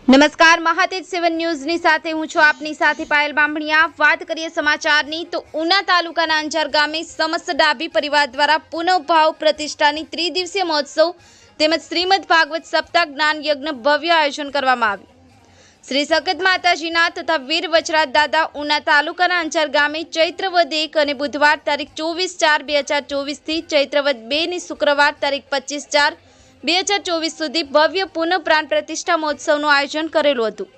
નમસ્કાર, મહાતેજ 7 ન્યૂઝની સાથે હું છું આપની સાથે પાયલ બામણીયા। વાત કરીએ સમાચારની તો ઉના તાલુકાના અંજાર ગામે સમસ્ત ડાભી પરિવાર દ્વારા પુનઃભાવ પ્રતિષ્ઠાની ત્રિદિવસીય મહોત્સવ તેમજ શ્રીમદ ભાગવત સપ્તાહ જ્ઞાન યજ્ઞ ભવ્ય આયોજન કરવામાં આવ્યું। શ્રી સખત માતાજીના તથા વીર વચરાજ દાદા ઉના તાલુકાના અંજાર ગામે ચૈત્ર વદ 1 અને બુધવાર તારીખ 24/4/2024 થી ચૈત્ર વદ 2 ની શુક્રવાર તારીખ 25/4/2024 સુધી ભવ્ય પુનઃ પ્રાણ પ્રતિષ્ઠા મહોત્સવનું આયોજન કરેલું હતું,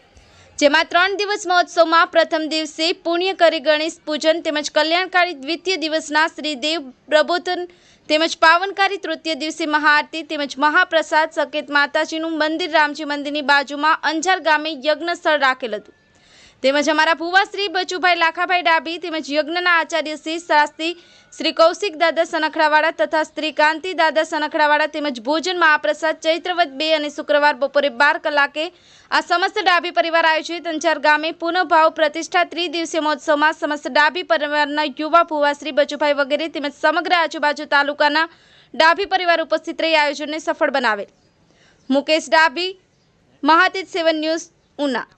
જેમાં 3 દિવસ મહોત્સવમાં પ્રથમ દિવસે પુણ્યકારી ગણેશ પૂજન તેમજ કલ્યાણકારી દ્વિતીય દિવસના શ્રીદેવ પ્રબોધન તેમજ પાવનકારી તૃતીય દિવસે મહાઆરતી તેમજ મહાપ્રસાદ સકેત માતાજીનું મંદિર રામજી મંદિરની બાજુમાં અંજાર ગામે યજ્ઞ સ્થળ રાખેલ હતું। તેમજ અમારા ભુવા શ્રી બચુભાઈ લાખાભાઈ ડાભી તેમજ યજ્ઞના આચાર્ય શ્રી શાસ્ત્રી શ્રી કૌશિક દાદા સનખડાવાળા તથા શ્રી કાંતિ દાદા સનખડાવાળા તેમજ ભોજન મહાપ્રસાદ ચૈત્ર વદ 2 અને શુક્રવાર બપોરે 12 કલાકે આ સમસ્ત ડાભી પરિવાર આયોજિત અંજાર ગામે પુનઃભાવ પ્રતિષ્ઠા ત્રિદિવસીય મહોત્સવમાં સમસ્ત ડાભી પરિવારના યુવા ભુવા શ્રી બચુભાઈ વગેરે તેમજ સમગ્ર આજુબાજુ તાલુકાના ડાભી પરિવાર ઉપસ્થિત રહી આયોજનને સફળ બનાવેલ। મુકેશ ડાભી, મહાતેજ 7 ન્યૂઝ, ઉના।